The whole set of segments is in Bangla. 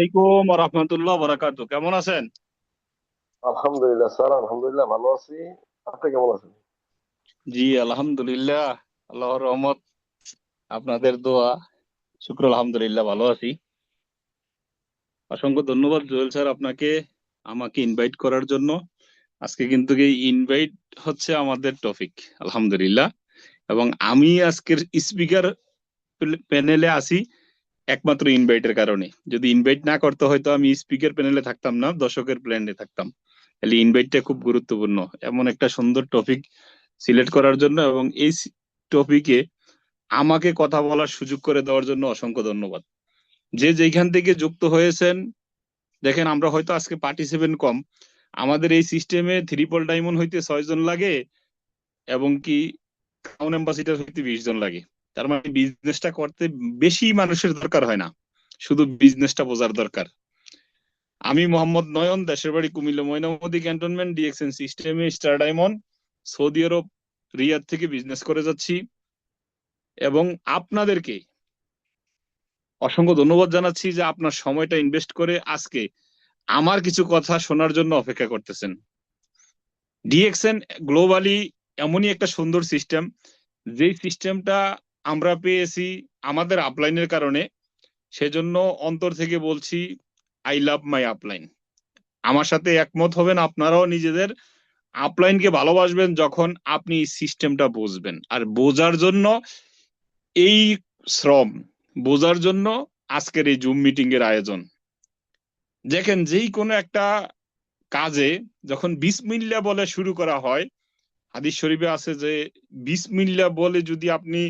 আলাইকুম রহমতুল্লাহ বরাকাতু। কেমন আছেন? আলহামদুলিল্লাহ স্যার, আলহামদুলিল্লাহ ভালো আছি। আপনি কেমন আছেন? জি আলহামদুলিল্লাহ, আল্লাহর রহমত, আপনাদের দোয়া, শুক্র আলহামদুলিল্লাহ ভালো আছি। অসংখ্য ধন্যবাদ জুয়েল স্যার আপনাকে আমাকে ইনভাইট করার জন্য। আজকে কিন্তু এই ইনভাইট হচ্ছে আমাদের টপিক, আলহামদুলিল্লাহ। এবং আমি আজকের স্পিকার প্যানেলে আছি একমাত্র ইনভাইটের কারণে। যদি ইনভাইট না করতে হয়তো আমি স্পিকার প্যানেলে থাকতাম না, দর্শকের প্যানেলে থাকতাম। তাহলে ইনভাইটটা খুব গুরুত্বপূর্ণ এমন একটা সুন্দর টপিক সিলেক্ট করার জন্য, এবং এই টপিকে আমাকে কথা বলার সুযোগ করে দেওয়ার জন্য অসংখ্য ধন্যবাদ। যে যেখান থেকে যুক্ত হয়েছেন, দেখেন আমরা হয়তো আজকে পার্টিসিপেন্ট কম, আমাদের এই সিস্টেমে 3 ডায়মন্ড হইতে 6 জন লাগে, এবং কি ক্রাউন অ্যাম্বাসিডার হইতে 20 জন লাগে। তার মানে বিজনেসটা করতে বেশি মানুষের দরকার হয় না, শুধু বিজনেসটা বোঝার দরকার। আমি মোহাম্মদ নয়ন, দেশের বাড়ি কুমিল্লা ময়নামতি ক্যান্টনমেন্ট, ডিএক্সএন সিস্টেমে স্টার ডায়মন্ড, সৌদি আরব রিয়াদ থেকে বিজনেস করে যাচ্ছি। এবং আপনাদেরকে অসংখ্য ধন্যবাদ জানাচ্ছি যে আপনার সময়টা ইনভেস্ট করে আজকে আমার কিছু কথা শোনার জন্য অপেক্ষা করতেছেন। ডিএক্সএন গ্লোবালি এমনই একটা সুন্দর সিস্টেম, যেই সিস্টেমটা আমরা পেয়েছি আমাদের আপলাইনের কারণে। সেজন্য অন্তর থেকে বলছি, আই লাভ মাই আপলাইন। আমার সাথে একমত হবেন, আপনারাও নিজেদের আপলাইনকে ভালোবাসবেন যখন আপনি সিস্টেমটা বুঝবেন। আর বোঝার জন্য এই শ্রম, বোঝার জন্য আজকের এই জুম মিটিং এর আয়োজন। দেখেন, যেই কোনো একটা কাজে যখন বিসমিল্লাহ বলে শুরু করা হয়, হাদিস শরীফে আছে যে বিসমিল্লাহ বলে যদি আপনি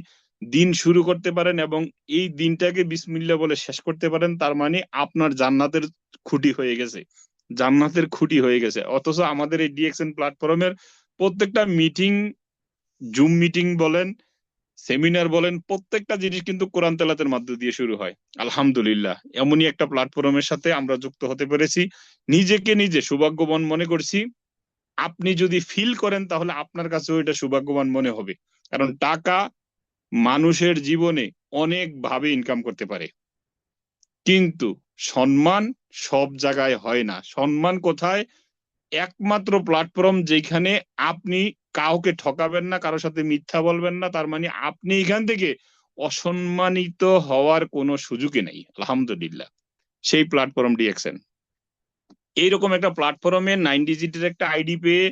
দিন শুরু করতে পারেন এবং এই দিনটাকে বিসমিল্লাহ বলে শেষ করতে পারেন, তার মানে আপনার জান্নাতের খুঁটি হয়ে গেছে, জান্নাতের খুঁটি হয়ে গেছে। অথচ আমাদের এই ডিএক্সএন প্ল্যাটফর্মের প্রত্যেকটা মিটিং, জুম মিটিং বলেন, সেমিনার বলেন, প্রত্যেকটা জিনিস কিন্তু কোরআন তেলাতের মধ্য দিয়ে শুরু হয়। আলহামদুলিল্লাহ, এমনই একটা প্ল্যাটফর্মের সাথে আমরা যুক্ত হতে পেরেছি। নিজেকে নিজে সৌভাগ্যবান মনে করছি। আপনি যদি ফিল করেন তাহলে আপনার কাছেও এটা সৌভাগ্যবান মনে হবে, কারণ টাকা মানুষের জীবনে অনেক ভাবে ইনকাম করতে পারে, কিন্তু সম্মান সব জায়গায় হয় না। সম্মান কোথায়? একমাত্র প্ল্যাটফর্ম যেখানে আপনি কাউকে ঠকাবেন না, কারোর সাথে মিথ্যা বলবেন না, তার মানে আপনি এখান থেকে অসম্মানিত হওয়ার কোনো সুযোগই নেই। আলহামদুলিল্লাহ, সেই প্ল্যাটফর্ম ডিএক্সএন। এইরকম একটা প্ল্যাটফর্মে 9 ডিজিটের একটা আইডি পেয়ে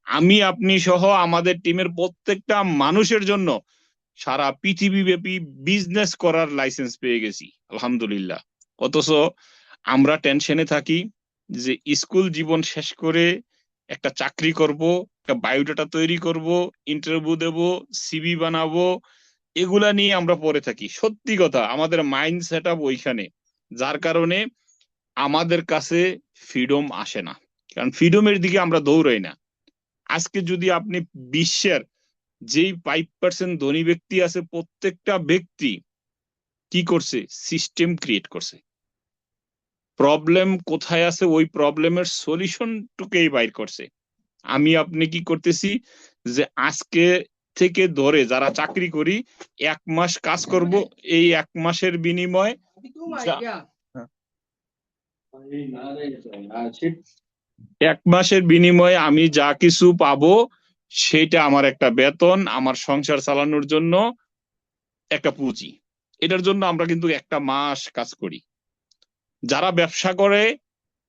আমি, আপনি সহ আমাদের টিমের প্রত্যেকটা মানুষের জন্য সারা পৃথিবী ব্যাপী বিজনেস করার লাইসেন্স পেয়ে গেছি, আলহামদুলিল্লাহ। অথচ আমরা টেনশনে থাকি যে স্কুল জীবন শেষ করে একটা চাকরি করব, একটা বায়োডাটা তৈরি করব, ইন্টারভিউ দেব, সিভি বানাবো, এগুলা নিয়ে আমরা পড়ে থাকি। সত্যি কথা, আমাদের মাইন্ড সেট আপ ওইখানে, যার কারণে আমাদের কাছে ফ্রিডম আসে না, কারণ ফ্রিডমের দিকে আমরা দৌড়াই না। আজকে যদি আপনি বিশ্বের যেই 5% ধনী ব্যক্তি আছে, প্রত্যেকটা ব্যক্তি কি করছে? সিস্টেম ক্রিয়েট করছে। প্রবলেম কোথায় আছে, ওই প্রবলেমের সলিউশনটুকেই বাইর করছে। আমি আপনি কি করতেছি? যে আজকে থেকে ধরে যারা চাকরি করি, 1 মাস কাজ করব, এই 1 মাসের বিনিময়ে হ্যাঁ, 1 মাসের বিনিময়ে আমি যা কিছু পাবো, সেটা আমার একটা বেতন, আমার সংসার চালানোর জন্য একটা পুঁজি। এটার জন্য আমরা কিন্তু 1 মাস কাজ করি। যারা ব্যবসা করে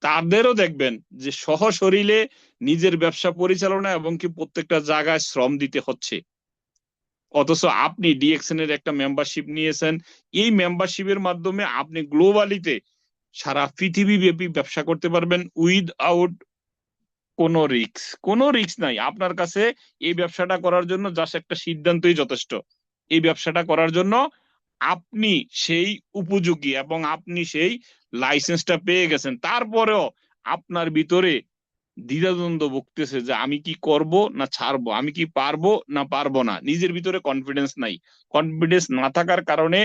তাদেরও দেখবেন যে সহশরীরে নিজের ব্যবসা পরিচালনা এবং কি প্রত্যেকটা জায়গায় শ্রম দিতে হচ্ছে। অথচ আপনি ডিএক্সএন এর একটা মেম্বারশিপ নিয়েছেন, এই মেম্বারশিপের মাধ্যমে আপনি গ্লোবালিতে সারা পৃথিবী ব্যাপী ব্যবসা করতে পারবেন উইদাউট কোনো রিস্ক। কোনো রিস্ক নাই আপনার কাছে। এই ব্যবসাটা করার জন্য জাস্ট একটা সিদ্ধান্তই যথেষ্ট। এই ব্যবসাটা করার জন্য আপনি সেই উপযোগী এবং আপনি সেই লাইসেন্সটা পেয়ে গেছেন, তারপরেও আপনার ভিতরে দ্বিধাদ্বন্দ্ব ভুগতেছে যে আমি কি করব না ছাড়বো, আমি কি পারবো না পারবো না। নিজের ভিতরে কনফিডেন্স নাই। কনফিডেন্স না থাকার কারণে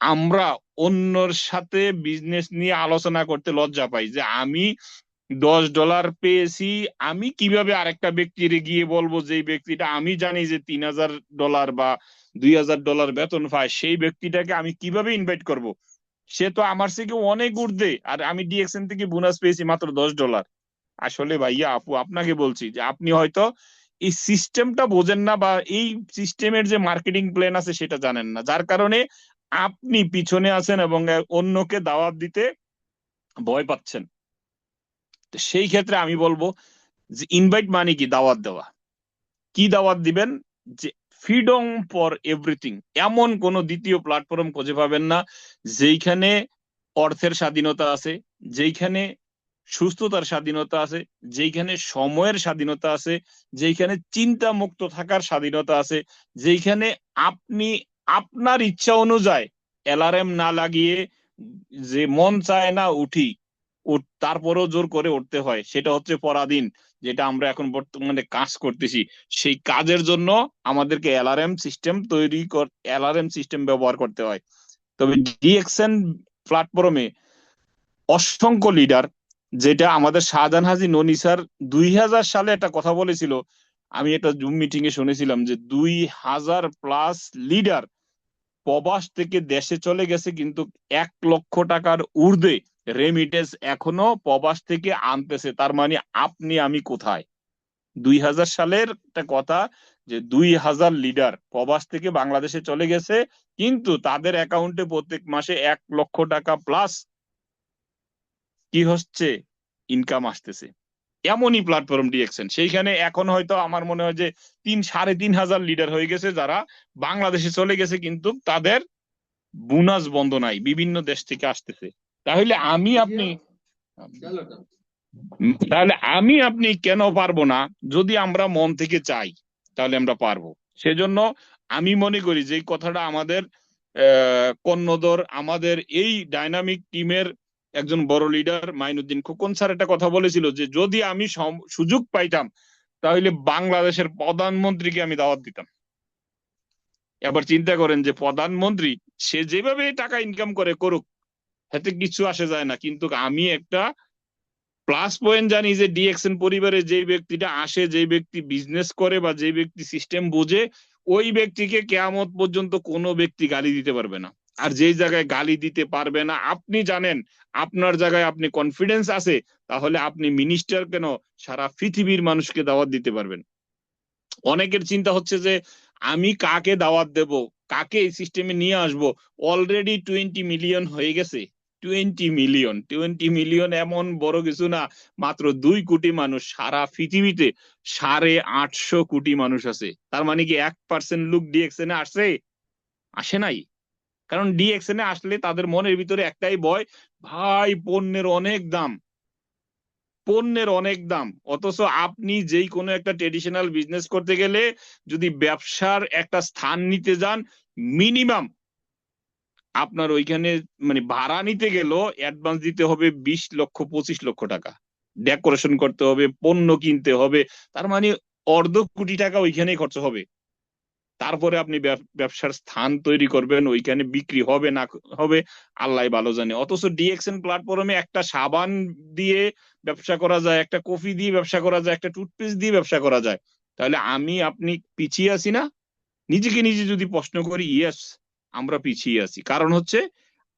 আমরা অন্যর সাথে বিজনেস নিয়ে আলোচনা করতে লজ্জা পাই, যে আমি $10 পেয়েছি, আমি কিভাবে আরেকটা ব্যক্তির গিয়ে বলবো, যে ব্যক্তিটা আমি জানি যে $3000 বা $2000 বেতন পায়, সেই ব্যক্তিটাকে আমি কিভাবে ইনভাইট করব? সে তো আমার থেকে অনেক ঊর্ধ্বে, আর আমি ডিএক্সএন থেকে বোনাস পেয়েছি মাত্র $10। আসলে ভাইয়া আপু আপনাকে বলছি যে আপনি হয়তো এই সিস্টেমটা বোঝেন না, বা এই সিস্টেমের যে মার্কেটিং প্ল্যান আছে সেটা জানেন না, যার কারণে আপনি পিছনে আছেন এবং অন্যকে দাওয়াত দিতে ভয় পাচ্ছেন। তো সেই ক্ষেত্রে আমি বলবো যে ইনভাইট মানে কি, দাওয়াত দেওয়া। কি দাওয়াত দিবেন? যে ফ্রিডম ফর এভরিথিং, এমন কোন দ্বিতীয় প্ল্যাটফর্ম খুঁজে পাবেন না যেইখানে অর্থের স্বাধীনতা আছে, যেইখানে সুস্থতার স্বাধীনতা আছে, যেইখানে সময়ের স্বাধীনতা আছে, যেইখানে চিন্তা মুক্ত থাকার স্বাধীনতা আছে, যেইখানে আপনি আপনার ইচ্ছা অনুযায়ী অ্যালার্ম না লাগিয়ে যে মন চায় না উঠি, তারপরেও জোর করে উঠতে হয়, সেটা হচ্ছে পরাধীন। যেটা আমরা এখন বর্তমানে কাজ করতেছি, সেই কাজের জন্য আমাদেরকে অ্যালার্ম সিস্টেম ব্যবহার করতে হয়। তবে ডিএক্সএন প্ল্যাটফর্মে অসংখ্য লিডার, যেটা আমাদের শাহজাহান হাজী ননী স্যার 2000 সালে একটা কথা বলেছিল, আমি একটা জুম মিটিং এ শুনেছিলাম যে 2000+ লিডার প্রবাস থেকে দেশে চলে গেছে, কিন্তু 1 লক্ষ টাকার ঊর্ধ্বে রেমিটেন্স এখনো প্রবাস থেকে আনতেছে। তার মানে আপনি আমি কোথায়? 2000 সালের একটা কথা, যে 2000 লিডার প্রবাস থেকে বাংলাদেশে চলে গেছে, কিন্তু তাদের অ্যাকাউন্টে প্রত্যেক মাসে 1 লক্ষ টাকা+ কি হচ্ছে, ইনকাম আসতেছে। এমনই প্ল্যাটফর্ম ডিএক্সএন। সেইখানে এখন হয়তো আমার মনে হয় যে 3-3.5 হাজার লিডার হয়ে গেছে যারা বাংলাদেশে চলে গেছে, কিন্তু তাদের বোনাস বন্ধ নাই, বিভিন্ন দেশ থেকে আসতেছে। তাহলে আমি আপনি কেন পারবো না? যদি আমরা মন থেকে চাই তাহলে আমরা পারবো। সেজন্য আমি মনে করি যে এই কথাটা আমাদের কর্ণধর, আমাদের এই ডাইনামিক টিমের একজন বড় লিডার মাইনুদ্দিন খোকন স্যার একটা কথা বলেছিল যে যদি আমি সুযোগ পাইতাম তাহলে বাংলাদেশের প্রধানমন্ত্রীকে আমি দাওয়াত দিতাম। এবার চিন্তা করেন যে প্রধানমন্ত্রী, সে যেভাবে টাকা ইনকাম করে করুক, এতে কিছু আসে যায় না, কিন্তু আমি একটা প্লাস পয়েন্ট জানি যে ডিএক্সএন পরিবারে যে ব্যক্তিটা আসে, যে ব্যক্তি বিজনেস করে বা যে ব্যক্তি সিস্টেম বোঝে, ওই ব্যক্তিকে কেয়ামত পর্যন্ত কোনো ব্যক্তি গালি দিতে পারবে না। আর যেই জায়গায় গালি দিতে পারবে না, আপনি জানেন আপনার জায়গায় আপনি কনফিডেন্স আছে, তাহলে আপনি মিনিস্টার কেন, সারা পৃথিবীর মানুষকে দাওয়াত দিতে পারবেন। অনেকের চিন্তা হচ্ছে যে আমি কাকে দাওয়াত দেব, কাকে এই সিস্টেমে নিয়ে আসব। অলরেডি 20 মিলিয়ন হয়ে গেছে। 20 মিলিয়ন এমন বড় কিছু না, মাত্র 2 কোটি মানুষ। সারা পৃথিবীতে 850 কোটি মানুষ আছে। তার মানে কি 1% লোক ডিএক্সএন এ আসছে? আসে নাই। কারণ ডিএক্সএন এ আসলে তাদের মনের ভিতরে একটাই ভয়, ভাই পণ্যের অনেক দাম, পণ্যের অনেক দাম। অথচ আপনি যেই কোনো একটা ট্রেডিশনাল বিজনেস করতে গেলে, যদি ব্যবসার একটা স্থান নিতে যান, মিনিমাম আপনার ওইখানে মানে ভাড়া নিতে গেলেও অ্যাডভান্স দিতে হবে 20 লক্ষ 25 লক্ষ টাকা। ডেকোরেশন করতে হবে, পণ্য কিনতে হবে, তার মানে অর্ধ কোটি টাকা ওইখানেই খরচ হবে। তারপরে আপনি ব্যবসার স্থান তৈরি করবেন, ওইখানে বিক্রি হবে না হবে আল্লাহ ভালো জানে। অথচ ডিএক্সএন প্ল্যাটফর্মে একটা সাবান দিয়ে ব্যবসা করা যায়, একটা কফি দিয়ে ব্যবসা করা যায়, একটা টুথপেস্ট দিয়ে ব্যবসা করা যায়। তাহলে আমি আপনি পিছিয়ে আছি না? নিজেকে নিজে যদি প্রশ্ন করি, ইয়েস, আমরা পিছিয়ে আছি। কারণ হচ্ছে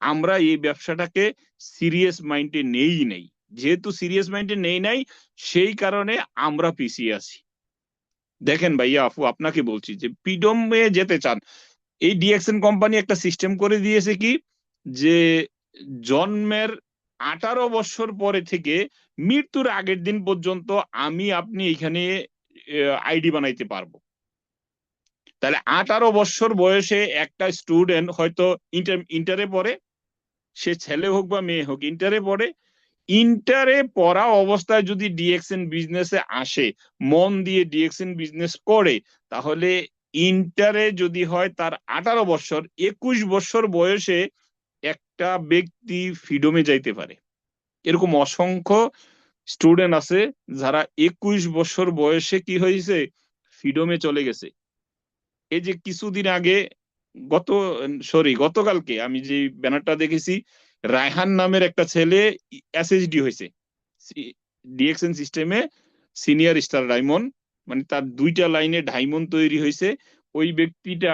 আমরা এই ব্যবসাটাকে সিরিয়াস মাইন্ডে নেই। যেহেতু সিরিয়াস মাইন্ডে নেই নাই, সেই কারণে আমরা পিছিয়ে আছি। দেখেন ভাইয়া আপু আপনাকে বলছি যে ফ্রিডমে যেতে চান, এই ডিএক্সএন কোম্পানি একটা সিস্টেম করে দিয়েছে কি, যে জন্মের 18 বছর পরে থেকে মৃত্যুর আগের দিন পর্যন্ত আমি আপনি এখানে আইডি বানাইতে পারবো। তাহলে 18 বছর বয়সে একটা স্টুডেন্ট হয়তো ইন্টারে পড়ে, সে ছেলে হোক বা মেয়ে হোক, ইন্টারে পড়ে। ইন্টারে পড়া অবস্থায় যদি ডিএক্সএন বিজনেসে আসে, মন দিয়ে ডিএক্সএন বিজনেস করে, তাহলে ইন্টারে যদি হয় তার 18 বছর, 21 বছর বয়সে একটা ব্যক্তি ফ্রিডমে যাইতে পারে। এরকম অসংখ্য স্টুডেন্ট আছে যারা 21 বছর বয়সে কি হয়েছে, ফ্রিডমে চলে গেছে। এই যে কিছুদিন আগে, গতকালকে আমি যে ব্যানারটা দেখেছি, রায়হান নামের একটা ছেলে এসএসডি হয়েছে ডিএক্সএন সিস্টেমে, সিনিয়র স্টার ডায়মন্ড, মানে তার 2টা লাইনে ডায়মন্ড তৈরি হয়েছে। ওই ব্যক্তিটা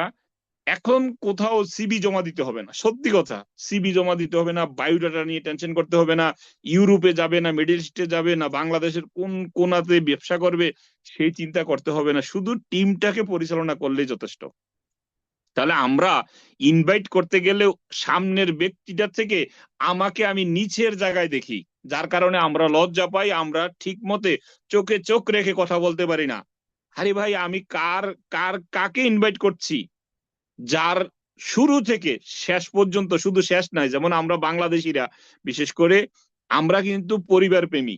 এখন কোথাও সিবি জমা দিতে হবে না, সত্যি কথা, সিবি জমা দিতে হবে না, বায়োডাটা নিয়ে টেনশন করতে হবে না, ইউরোপে যাবে না, মিডল ইস্টে যাবে না, বাংলাদেশের কোন কোনাতে ব্যবসা করবে সেই চিন্তা করতে হবে না, শুধু টিমটাকে পরিচালনা করলেই যথেষ্ট। তাহলে আমরা ইনভাইট করতে গেলে সামনের ব্যক্তিটা থেকে আমাকে আমি নিচের জায়গায় দেখি, যার কারণে আমরা লজ্জা পাই, আমরা ঠিক মতে চোখে চোখ রেখে কথা বলতে পারি না। আরে ভাই, আমি কাকে ইনভাইট করছি, যার শুরু থেকে শেষ পর্যন্ত, শুধু শেষ নাই, যেমন আমরা বাংলাদেশিরা বিশেষ করে আমরা কিন্তু পরিবার প্রেমী,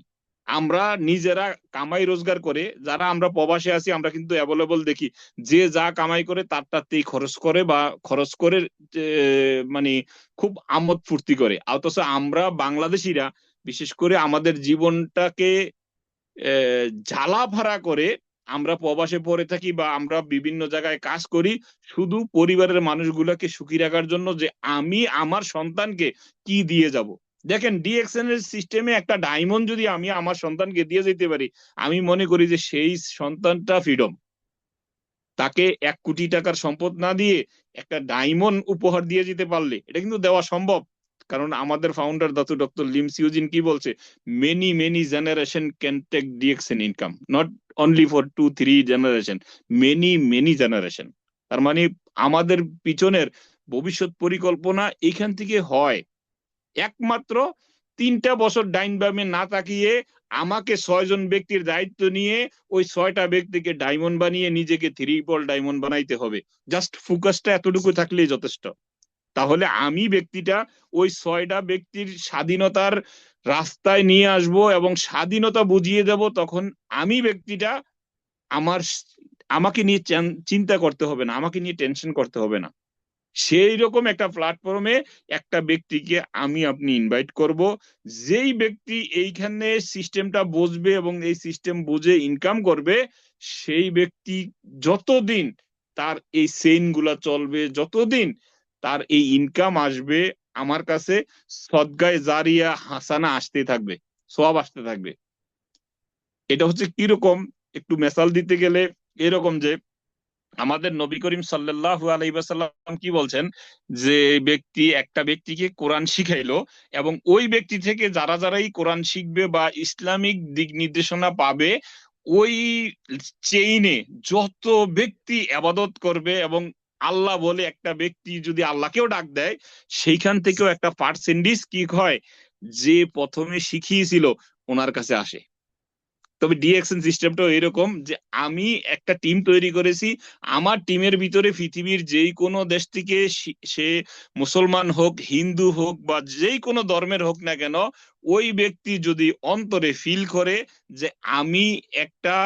আমরা নিজেরা কামাই রোজগার করে, যারা আমরা প্রবাসে আছি আমরা কিন্তু অ্যাভেলেবল দেখি, যে যা কামাই করে তারটাতেই খরচ করে, বা খরচ করে মানে খুব আমোদ ফুর্তি করে। অথচ আমরা বাংলাদেশিরা বিশেষ করে আমাদের জীবনটাকে জ্বালা ভাড়া করে আমরা প্রবাসে পড়ে থাকি, বা আমরা বিভিন্ন জায়গায় কাজ করি শুধু পরিবারের মানুষগুলোকে সুখী রাখার জন্য, যে আমি আমার সন্তানকে কি দিয়ে যাব। দেখেন, ডিএক্সএন এর সিস্টেমে একটা ডায়মন্ড যদি আমি আমার সন্তানকে দিয়ে যেতে পারি, আমি মনে করি যে সেই সন্তানটা ফ্রিডম। তাকে 1 কোটি টাকার সম্পদ না দিয়ে একটা ডায়মন্ড উপহার দিয়ে যেতে পারলে এটা কিন্তু দেওয়া সম্ভব। কারণ আমাদের founder Dato doctor Lim Siow Jin কি বলছে, many many generation can take DXN income, not only for 2-3 generation, many many generation. তার মানে আমাদের পিছনের ভবিষ্যৎ পরিকল্পনা এখান থেকে হয়। একমাত্র 3টা বছর ডাইন বামে না তাকিয়ে আমাকে 6জন ব্যক্তির দায়িত্ব নিয়ে ওই 6টা ব্যক্তিকে ডায়মন্ড বানিয়ে নিজেকে 3 ডায়মন্ড বানাইতে হবে। জাস্ট ফোকাসটা এতটুকু থাকলেই যথেষ্ট। তাহলে আমি ব্যক্তিটা ওই 6টা ব্যক্তির স্বাধীনতার রাস্তায় নিয়ে আসব এবং স্বাধীনতা বুঝিয়ে দেব। তখন আমি ব্যক্তিটা আমার আমাকে নিয়ে চিন্তা করতে হবে না, আমাকে নিয়ে টেনশন করতে হবে না। সেই রকম একটা প্ল্যাটফর্মে একটা ব্যক্তিকে আমি আপনি ইনভাইট করব, যেই ব্যক্তি এইখানে সিস্টেমটা বুঝবে এবং এই সিস্টেম বুঝে ইনকাম করবে, সেই ব্যক্তি যতদিন তার এই চেইন গুলা চলবে, যতদিন তার এই ইনকাম আসবে, আমার কাছে সদগায়ে জারিয়া হাসানা আসতে থাকবে, সওয়াব আসতে থাকবে। এটা হচ্ছে কিরকম, একটু মেসাল দিতে গেলে এরকম যে আমাদের নবী করিম সাল্লাল্লাহু আলাইহি ওয়াসাল্লাম কি বলছেন, যে একটা ব্যক্তিকে কোরআন শিখাইলো এবং ওই ব্যক্তি থেকে যারা যারাই কোরআন শিখবে বা ইসলামিক দিক নির্দেশনা পাবে, ওই চেইনে যত ব্যক্তি আবাদত করবে এবং আল্লাহ বলে একটা ব্যক্তি যদি আল্লাহকেও ডাক দেয়, সেইখান থেকেও একটা পার্সেন্টেজ কি হয়, যে প্রথমে শিখিয়েছিল ওনার কাছে আসে। তবে ডিএক্সএন সিস্টেমটাও এরকম যে আমি একটা টিম তৈরি করেছি, আমার টিমের ভিতরে পৃথিবীর যেই কোনো দেশ থেকে সে মুসলমান হোক, হিন্দু হোক, বা যেই কোনো ধর্মের হোক না কেন, ওই ব্যক্তি যদি অন্তরে ফিল করে যে আমি একটা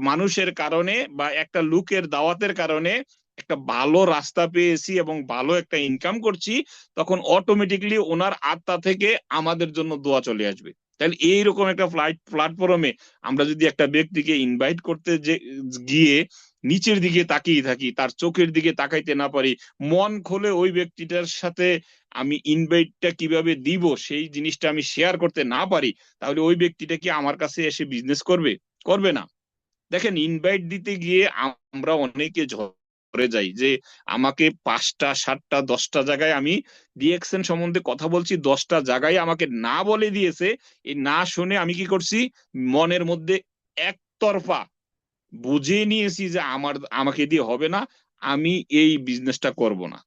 মানুষের কারণে বা একটা লোকের দাওয়াতের কারণে একটা ভালো রাস্তা পেয়েছি এবং ভালো একটা ইনকাম করছি, তখন অটোমেটিকলি ওনার আত্মা থেকে আমাদের জন্য দোয়া চলে আসবে। তাহলে এইরকম একটা প্ল্যাটফর্মে আমরা যদি একটা ব্যক্তিকে ইনভাইট করতে গিয়ে নিচের দিকে তাকিয়ে থাকি, তার চোখের দিকে তাকাইতে না পারি, মন খুলে ওই ব্যক্তিটার সাথে আমি ইনভাইটটা কিভাবে দিব সেই জিনিসটা আমি শেয়ার করতে না পারি, তাহলে ওই ব্যক্তিটা কি আমার কাছে এসে বিজনেস করবে? করবে না। দেখেন, ইনভাইট দিতে গিয়ে আমরা অনেকে ঝরে যাই, যে আমাকে 5টা 7টা 10টা জায়গায় আমি ডিএক্সএন সম্বন্ধে কথা বলছি, 10টা জায়গায় আমাকে না বলে দিয়েছে। এই না শুনে আমি কি করছি, মনের মধ্যে একতরফা বুঝে নিয়েছি যে আমাকে দিয়ে হবে না, আমি এই বিজনেসটা করব না।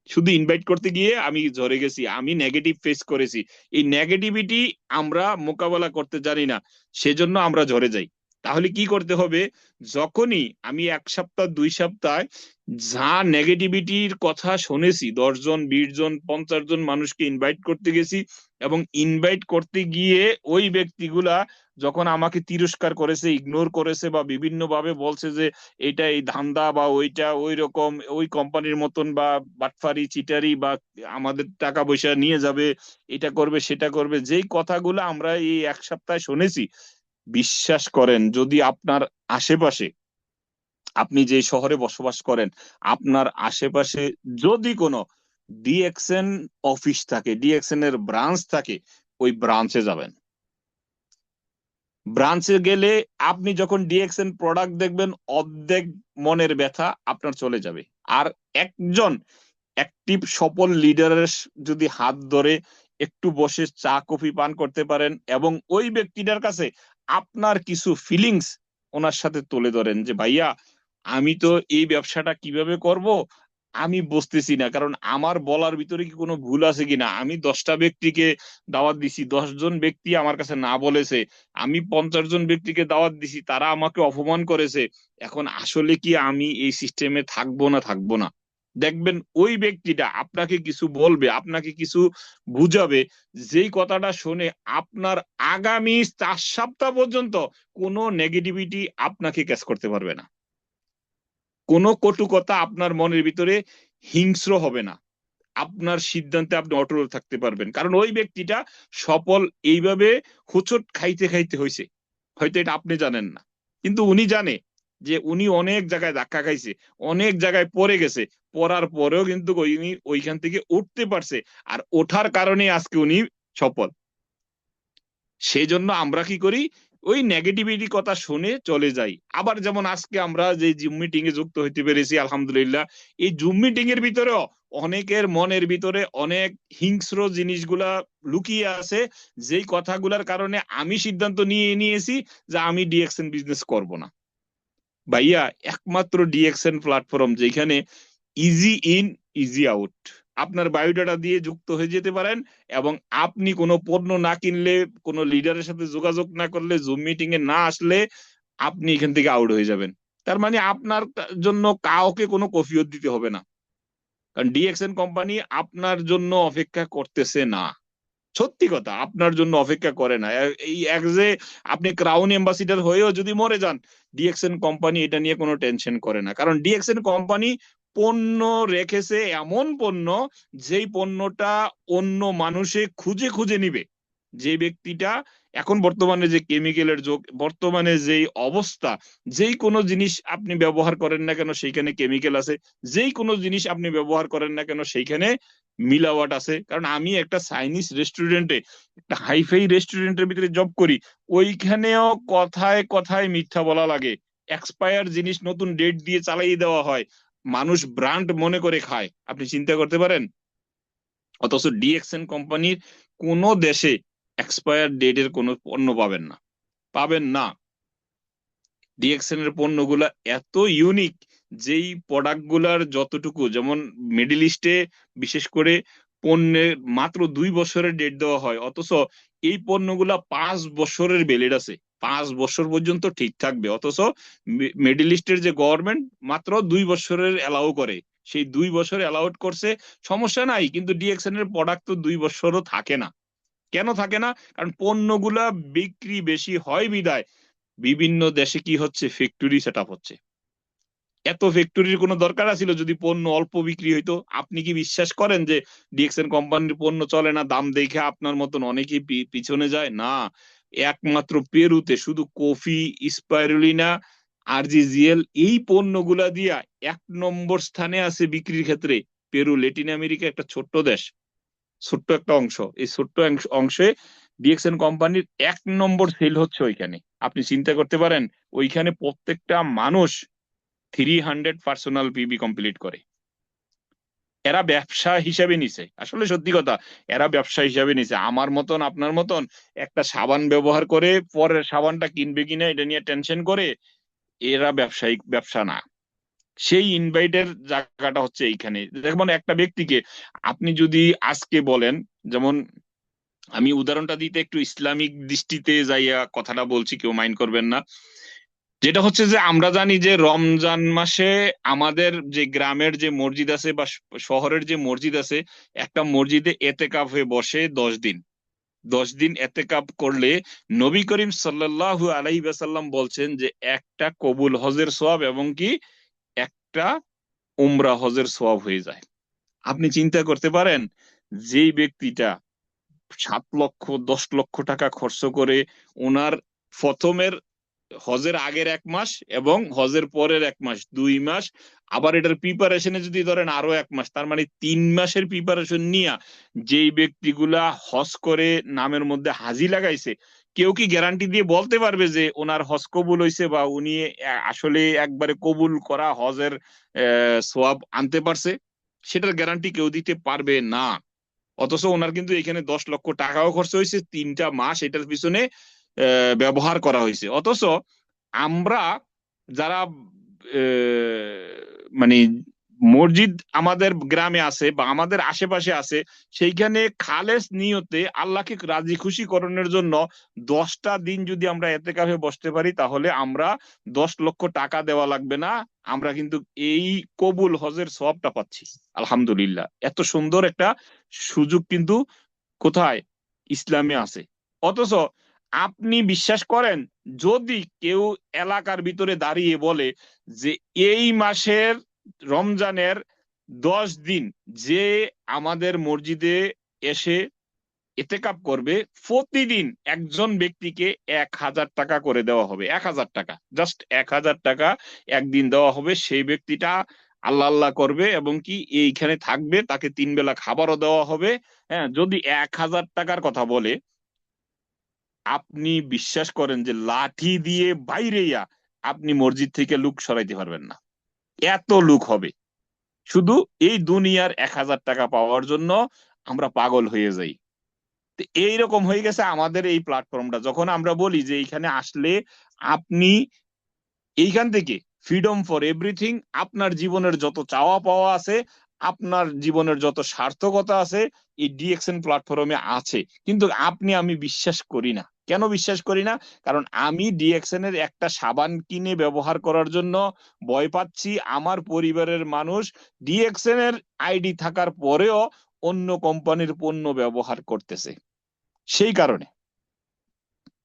শুধু ইনভাইট করতে গিয়ে আমি ঝরে গেছি, আমি নেগেটিভ ফেস করেছি। এই নেগেটিভিটি আমরা মোকাবেলা করতে জানি না, সেজন্য আমরা ঝরে যাই। তাহলে কি করতে হবে, যখনই আমি 1 সপ্তাহ 2 সপ্তাহ যা নেগেটিভিটির কথা শুনেছি, 10 জন 20 জন 50 জন মানুষকে ইনভাইট করতে গেছি, এবং ইনভাইট করতে গিয়ে ওই ব্যক্তিগুলা যখন আমাকে তিরস্কার করেছে, ইগনোর করেছে, বা বিভিন্ন ভাবে বলছে যে এটা এই ধান্দা, বা ওইটা ওই রকম, ওই কোম্পানির মতন, বা বাটফারি চিটারি, বা আমাদের টাকা পয়সা নিয়ে যাবে, এটা করবে সেটা করবে, যেই কথাগুলো আমরা এই 1 সপ্তাহে শুনেছি, বিশ্বাস করেন, যদি আপনার আশেপাশে, আপনি যে শহরে বসবাস করেন, আপনার আশেপাশে যদি কোনো ডিএক্সএন অফিস থাকে, ডিএক্সএন এর ব্রাঞ্চ থাকে, ওই ব্রাঞ্চে যাবেন। ব্রাঞ্চে গেলে আপনি যখন ডিএক্সএন প্রোডাক্ট দেখবেন, অর্ধেক মনের ব্যথা আপনার চলে যাবে। আর একজন অ্যাক্টিভ সফল লিডারের যদি হাত ধরে একটু বসে চা কফি পান করতে পারেন এবং ওই ব্যক্তিটার কাছে আপনার কিছু ফিলিংস ওনার সাথে তুলে ধরেন যে ভাইয়া আমি তো এই ব্যবসাটা কিভাবে করব আমি বুঝতেছি না, কারণ আমার বলার ভিতরে কি কোনো ভুল আছে কিনা, আমি 10টা ব্যক্তিকে দাওয়াত দিছি, 10 জন ব্যক্তি আমার কাছে না বলেছে, আমি 50 জন ব্যক্তিকে দাওয়াত দিছি, তারা আমাকে অপমান করেছে, এখন আসলে কি আমি এই সিস্টেমে থাকবো না থাকবো না। দেখবেন ওই ব্যক্তিটা আপনাকে কিছু বলবে, আপনাকে কিছু বুঝাবে, যেই কথাটা শুনে আপনার আগামী 4 সপ্তাহ পর্যন্ত কোনো নেগেটিভিটি আপনাকে ক্যাচ করতে পারবে না, কোনো কটু কথা আপনার মনের ভিতরে হিংস্র হবে না, আপনার সিদ্ধান্তে আপনি অটল থাকতে পারবেন, কারণ ওই ব্যক্তিটা সফল এইভাবে হোঁচট খাইতে খাইতে হয়েছে। হয়তো এটা আপনি জানেন না, কিন্তু উনি জানে যে উনি অনেক জায়গায় ধাক্কা খাইছে, অনেক জায়গায় পড়ে গেছে, পড়ার পরেও কিন্তু উনি ওইখান থেকে উঠতে পারছে, আর ওঠার কারণে আজকে উনি সফল। সেই জন্য আমরা কি করি, ওই নেগেটিভিটি কথা শুনে চলে যাই। আবার যেমন আজকে আমরা যে জুম মিটিং এ যুক্ত হইতে পেরেছি আলহামদুলিল্লাহ, এই জুম মিটিং এর ভিতরেও অনেকের মনের ভিতরে অনেক হিংস্র জিনিসগুলা লুকিয়ে আছে, যেই কথাগুলার কারণে আমি সিদ্ধান্ত নিয়ে নিয়েছি যে আমি ডিএক্সএন বিজনেস করব না। ভাইয়া একমাত্র ডিএক্সএন প্ল্যাটফর্ম যেখানে ইজি ইন ইজি আউট, আপনার বায়োডাটা দিয়ে যুক্ত হয়ে যেতে পারেন এবং আপনি কোনো পণ্য না কিনলে, কোনো লিডারের সাথে যোগাযোগ না করলে, জুম মিটিং এ না আসলে আপনি এখান থেকে আউট হয়ে যাবেন। তার মানে আপনার জন্য কাউকে কোনো কফিয়ত দিতে হবে না, কারণ ডিএক্সএন কোম্পানি আপনার জন্য অপেক্ষা করতেছে না। সত্যি কথা, আপনার জন্য অপেক্ষা করে না। এই এক যে আপনি ক্রাউন এম্বাসিডার হয়েও যদি মরে যান, ডিএক্সএন কোম্পানি এটা নিয়ে কোনো টেনশন করে না, কারণ ডিএক্সএন কোম্পানি পণ্য রেখেছে, এমন পণ্য যেই পণ্যটা অন্য মানুষে খুঁজে খুঁজে নিবে। যে ব্যক্তিটা এখন বর্তমানে যে কেমিক্যালের যুগ, বর্তমানে যেই অবস্থা, যেই কোনো জিনিস আপনি ব্যবহার করেন না কেন সেইখানে কেমিক্যাল আছে, যেই কোনো জিনিস আপনি ব্যবহার করেন না কেন সেইখানে মিলাওয়াট আছে। কারণ আমি একটা চাইনিজ রেস্টুরেন্টে, একটা হাইফাই রেস্টুরেন্টের ভিতরে জব করি, ওইখানেও কথায় কথায় মিথ্যা বলা লাগে, এক্সপায়ার জিনিস নতুন ডেট দিয়ে চালিয়ে দেওয়া হয়, মানুষ ব্র্যান্ড মনে করে খায়, আপনি চিন্তা করতে পারেন। অথচ ডিএক্সএন কোম্পানির কোন দেশে এক্সপায়ার ডেটের কোনো পণ্য পাবেন না, পাবেন না। ডিএক্সএন এর পণ্যগুলা এত ইউনিক, যেই প্রোডাক্ট গুলার যতটুকু, যেমন মিডল ইস্টে বিশেষ করে পণ্যের মাত্র 2 বছরের ডেট দেওয়া হয়, অথচ এই পণ্যগুলা 5 বছরের ভ্যালিড আছে, 5 বছর পর্যন্ত ঠিক থাকবে। অথচ মিডল ইস্টের যে গভর্নমেন্ট মাত্র 2 বছরের অ্যালাউ করে, সেই 2 বছর অ্যালাউড করছে, সমস্যা নাই, কিন্তু ডিএক্সএন এর প্রোডাক্ট তো 2 বছরও থাকে না। কেন থাকে না? কারণ পণ্যগুলা বিক্রি বেশি হয় বিদায় বিভিন্ন দেশে কি হচ্ছে, ফ্যাক্টরি সেট আপ হচ্ছে। এত ফ্যাক্টরির কোনো দরকার ছিল যদি পণ্য অল্প বিক্রি হইতো? আপনি কি বিশ্বাস করেন যে ডিএক্সএন কোম্পানির পণ্য চলে না, দাম দেখে আপনার মতন অনেকেই পিছনে যায় না? একমাত্র পেরুতে শুধু কফি, স্পাইরুলিনা, আরজিজিএল এই পণ্যগুলা দিয়া 1 নম্বর স্থানে আছে বিক্রির ক্ষেত্রে। পেরু ল্যাটিন আমেরিকা একটা ছোট্ট দেশ, ছোট্ট একটা অংশ, এই ছোট্ট অংশে ডিএক্সএন কোম্পানির 1 নম্বর সেল হচ্ছে ওইখানে। আপনি চিন্তা করতে পারেন, ওইখানে প্রত্যেকটা মানুষ 300 পার্সোনাল পিবি কমপ্লিট করে। এরা ব্যবসা হিসাবে নিছে, আসলে সত্যি কথা, এরা ব্যবসা হিসাবে নিছে। আমার মতন আপনার মতন একটা সাবান ব্যবহার করে পরের সাবানটা কিনবে কিনা এটা নিয়ে টেনশন করে, এরা ব্যবসায়িক ব্যবসা না। সেই ইনভাইটের জায়গাটা হচ্ছে এইখানে। যেমন একটা ব্যক্তিকে আপনি যদি আজকে বলেন, যেমন আমি উদাহরণটা দিতে একটু ইসলামিক দৃষ্টিতে যাইয়া কথাটা বলছি, কেউ মাইন্ড করবেন না। যেটা হচ্ছে যে আমরা জানি যে রমজান মাসে আমাদের যে গ্রামের যে মসজিদ আছে বা শহরের যে মসজিদ আছে, একটা মসজিদে এতেকাফ হয়ে বসে 10 দিন। 10 দিন এতেকাফ করলে নবী করিম সাল্লাল্লাহু আলাইহি ওয়াসাল্লাম বলছেন যে একটা কবুল হজের সওয়াব এবং কি একটা উমরা হজের সওয়াব হয়ে যায়। আপনি চিন্তা করতে পারেন, যেই ব্যক্তিটা 7 লক্ষ 10 লক্ষ টাকা খরচ করে ওনার প্রথমের হজের আগের 1 মাস এবং হজের পরের 1 মাস, 2 মাস, আবার এটার প্রিপারেশনে যদি ধরেন আরো 1 মাস, তার মানে 3 মাসের প্রিপারেশন নিয়ে যেই ব্যক্তিগুলা হজ করে নামের মধ্যে হাজি লাগাইছে, কেউ কি গ্যারান্টি দিয়ে বলতে পারবে যে ওনার হজ কবুল হয়েছে বা উনি আসলে একবারে কবুল করা হজের সোয়াব আনতে পারছে? সেটার গ্যারান্টি কেউ দিতে পারবে না। অথচ ওনার কিন্তু এখানে 10 লক্ষ টাকাও খরচ হয়েছে, 3টা মাস এটার পিছনে ব্যবহার করা হয়েছে। অথচ আমরা যারা মানে মসজিদ আমাদের গ্রামে আছে বা আমাদের আশেপাশে আছে, সেইখানে খালেস নিয়তে আল্লাহকে রাজি খুশি করানোর জন্য 10টা দিন যদি আমরা এতেকাফে বসতে পারি, তাহলে আমরা 10 লক্ষ টাকা দেওয়া লাগবে না, আমরা কিন্তু এই কবুল হজের সওয়াবটা পাচ্ছি। আলহামদুলিল্লাহ, এত সুন্দর একটা সুযোগ কিন্তু কোথায়? ইসলামে আছে। অথচ আপনি বিশ্বাস করেন, যদি কেউ এলাকার ভিতরে দাঁড়িয়ে বলে যে এই মাসের রমজানের 10 দিন যে আমাদের মসজিদে এসে এতেকাপ করবে, প্রতিদিন একজন ব্যক্তিকে 1,000 টাকা করে দেওয়া হবে, 1,000 টাকা, জাস্ট 1,000 টাকা একদিন দেওয়া হবে। সেই ব্যক্তিটা আল্লাহ আল্লাহ করবে এবং কি এইখানে থাকবে, তাকে 3 বেলা খাবারও দেওয়া হবে। হ্যাঁ, যদি 1,000 টাকার কথা বলে, আপনি বিশ্বাস করেন যে লাঠি দিয়ে বাইরেইয়া আপনি মসজিদ থেকে লোক সরাইতে পারবেন না, এত লোক হবে। শুধু এই দুনিয়ার 1,000 টাকা পাওয়ার জন্য আমরা পাগল হয়ে যাই। তো এইরকম হয়ে গেছে আমাদের এই প্ল্যাটফর্মটা। যখন আমরা বলি যে এইখানে আসলে আপনি এইখান থেকে ফ্রিডম ফর এভরিথিং, আপনার জীবনের যত চাওয়া পাওয়া আছে, আপনার জীবনের যত সার্থকতা আছে, এই ডিএক্সএন প্ল্যাটফর্মে আছে। কিন্তু আমি বিশ্বাস করি না। কেন বিশ্বাস করি না? কারণ আমি ডিএক্সএন এর একটা সাবান কিনে ব্যবহার করার জন্য ভয় পাচ্ছি আমার পরিবারের মানুষ ডিএক্সএন এর আইডি থাকার পরেও অন্য কোম্পানির পণ্য ব্যবহার করতেছে। সেই কারণে,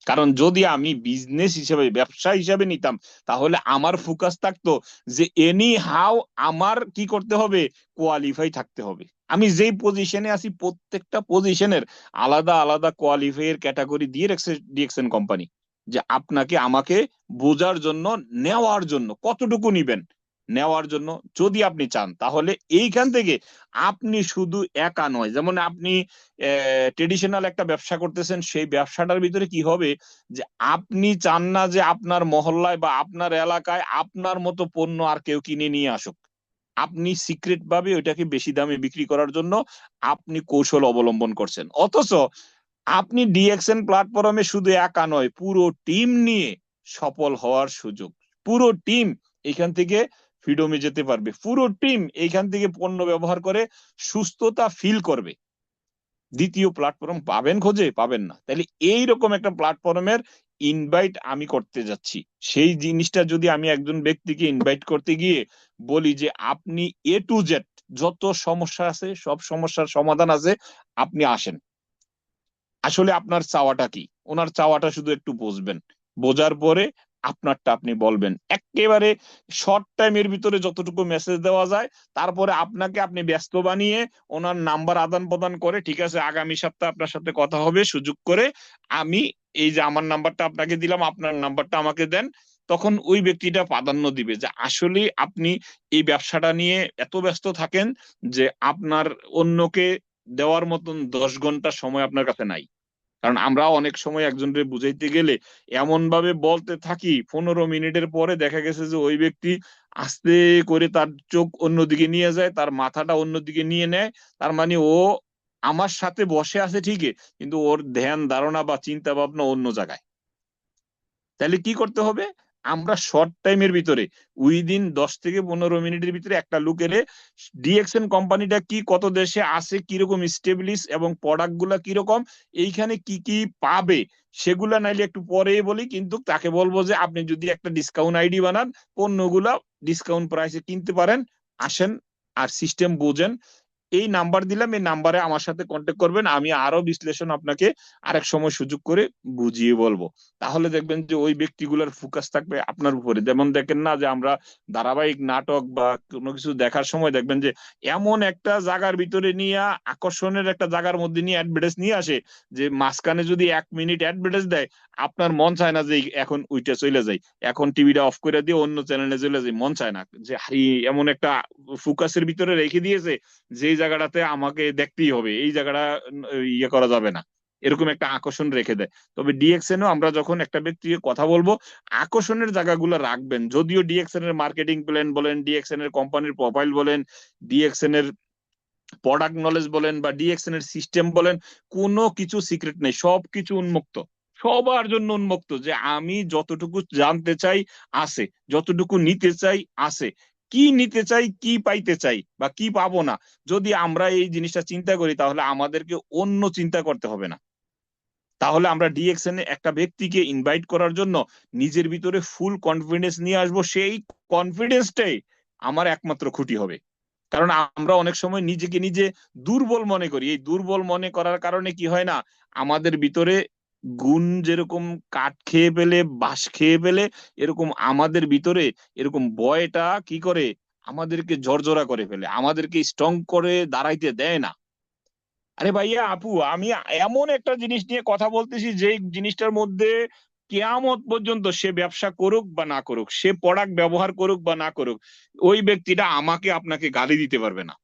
কারণ যদি আমি বিজনেস হিসেবে, ব্যবসা হিসেবে নিতাম, তাহলে আমার ফোকাস থাকতো যে এনি হাউ আমার কি করতে হবে, কোয়ালিফাই থাকতে হবে। আমি যেই পজিশনে আছি প্রত্যেকটা পজিশনের আলাদা আলাদা কোয়ালিফাই এর ক্যাটাগরি দিয়ে রেখেছে ডিএক্সএন কোম্পানি, যে আপনাকে আমাকে বোঝার জন্য, নেওয়ার জন্য কতটুকু নিবেন, নেওয়ার জন্য যদি আপনি চান, তাহলে এইখান থেকে আপনি শুধু একা নয়, যেমন আপনি ট্রেডিশনাল একটা ব্যবসা করতেছেন, সেই ব্যবসাটার ভিতরে কি হবে যে আপনি চান না যে আপনার মহল্লায় বা আপনার এলাকায় আপনার মতো পণ্য আর কেউ কিনে নিয়ে আসুক, আপনি সিক্রেট ভাবে ওইটাকে বেশি দামে বিক্রি করার জন্য আপনি কৌশল অবলম্বন করছেন। অথচ আপনি ডিএক্সএন প্ল্যাটফর্মে শুধু একা নয়, পুরো টিম নিয়ে সফল হওয়ার সুযোগ। পুরো টিম এখান থেকে ফ্রিডমে যেতে পারবে, পুরো টিম এইখান থেকে পণ্য ব্যবহার করে সুস্থতা ফিল করবে। দ্বিতীয় প্ল্যাটফর্ম পাবেন খোঁজে, পাবেন না। তাহলে এইরকম একটা প্ল্যাটফর্মের ইনভাইট আমি করতে যাচ্ছি। সেই জিনিসটা যদি আমি একজন ব্যক্তিকে ইনভাইট করতে গিয়ে বলি যে আপনি A to Z যত সমস্যা আছে সব সমস্যার সমাধান আছে, আপনি আসেন, আসলে আপনার চাওয়াটা কি, ওনার চাওয়াটা শুধু একটু বুঝবেন, বোঝার পরে আপনারটা আপনি বলবেন একেবারে শর্ট টাইমের ভিতরে, যতটুকু মেসেজ দেওয়া যায়। তারপরে আপনাকে আপনি ব্যস্ত বানিয়ে ওনার নাম্বার আদান প্রদান করে, ঠিক আছে আগামী সপ্তাহে আপনার সাথে কথা হবে, সুযোগ করে আমি এই যে আমার নাম্বারটা আপনাকে দিলাম, আপনার নাম্বারটা আমাকে দেন। তখন ওই ব্যক্তিটা প্রাধান্য দিবে যে আসলে আপনি এই ব্যবসাটা নিয়ে এত ব্যস্ত থাকেন যে আপনার অন্যকে দেওয়ার মতন 10 ঘন্টা সময় আপনার কাছে নাই। কারণ আমরা অনেক সময় একজনকে বুঝাইতে গেলে এমন ভাবে বলতে থাকি, 15 মিনিটের পরে দেখা গেছে যে ওই ব্যক্তি আস্তে করে তার চোখ অন্যদিকে নিয়ে যায়, তার মাথাটা অন্যদিকে নিয়ে নেয়। তার মানে ও আমার সাথে বসে আছে ঠিকই, কিন্তু ওর ধ্যান ধারণা বা চিন্তা ভাবনা অন্য জায়গায়। তাহলে কি করতে হবে? আমরা শর্ট টাইমের ভিতরে, উইদিন 10 থেকে 15 মিনিটের ভিতরে একটা লোকের ডিএক্সএন কোম্পানিটা কি, কত দেশে আছে, কিরকম স্টেবলিশ এবং প্রোডাক্ট গুলা কিরকম, এইখানে কি কি পাবে, সেগুলা নাইলে একটু পরে বলি। কিন্তু তাকে বলবো যে আপনি যদি একটা ডিসকাউন্ট আইডি বানান, পণ্যগুলা ডিসকাউন্ট প্রাইসে কিনতে পারেন, আসেন আর সিস্টেম বোঝেন। এই নাম্বার দিলাম, এই নাম্বারে আমার সাথে কন্ট্যাক্ট করবেন, আমি আরো বিশ্লেষণ আপনাকে আরেক সময় সুযোগ করে বুঝিয়ে বলবো। তাহলে দেখবেন যে ওই ব্যক্তিগুলোর ফোকাস থাকবে আপনার উপরে। যেমন দেখেন না যে আমরা ধারাবাহিক নাটক বা কোনো কিছু দেখার সময় দেখবেন যে এমন একটা জায়গার ভিতরে নিয়ে, আকর্ষণের একটা জায়গার মধ্যে নিয়ে অ্যাডভার্টাইজ নিয়ে আসে যে মাঝখানে যদি 1 মিনিট অ্যাডভার্টাইজ দেয়, আপনার মন চায় না যে এখন উইটা চলে যায়, এখন টিভিটা অফ করে দিয়ে অন্য চ্যানেলে চলে যায়, মন চায় না যে হাই, এমন একটা ফোকাসের ভিতরে রেখে দিয়েছে যে জায়গাটাতে আমাকে দেখতেই হবে, এই জায়গাটা ইয়ে করা যাবে না, এরকম একটা আকর্ষণ রেখে দেয়। তবে ডিএক্সএনও আমরা যখন একটা ব্যক্তিকে কথা বলবো, আকর্ষণের জায়গাগুলো রাখবেন। যদিও ডিএক্সএন এর মার্কেটিং প্ল্যান বলেন, ডিএক্সএন এর কোম্পানির প্রোফাইল বলেন, ডিএক্সএন এর প্রোডাক্ট নলেজ বলেন, বা ডিএক্সএন এর সিস্টেম বলেন, কোনো কিছু সিক্রেট নেই, সবকিছু উন্মুক্ত, সবার জন্য উন্মুক্ত। যে আমি যতটুকু জানতে চাই আছে, যতটুকু নিতে চাই আছে, কি নিতে চাই, কি পাইতে চাই বা কি পাবো না, যদি আমরা এই জিনিসটা চিন্তা করি তাহলে আমাদেরকে অন্য চিন্তা করতে হবে না। তাহলে আমরা ডিএক্সএন এ একটা ব্যক্তিকে ইনভাইট করার জন্য নিজের ভিতরে ফুল কনফিডেন্স নিয়ে আসবো, সেই কনফিডেন্সটাই আমার একমাত্র খুঁটি হবে। কারণ আমরা অনেক সময় নিজেকে নিজে দুর্বল মনে করি, এই দুর্বল মনে করার কারণে কি হয় না, আমাদের ভিতরে গুণ যেরকম কাঠ খেয়ে পেলে, বাঁশ খেয়ে পেলে, এরকম আমাদের ভিতরে এরকম ভয়টা কি করে, আমাদেরকে জর্জরা করে ফেলে, আমাদেরকে স্ট্রং করে দাঁড়াইতে দেয় না। আরে ভাইয়া আপু, আমি এমন একটা জিনিস নিয়ে কথা বলতেছি যে জিনিসটার মধ্যে কেয়ামত পর্যন্ত সে ব্যবসা করুক বা না করুক, সে প্রোডাক্ট ব্যবহার করুক বা না করুক, ওই ব্যক্তিটা আমাকে আপনাকে গালি দিতে পারবে না,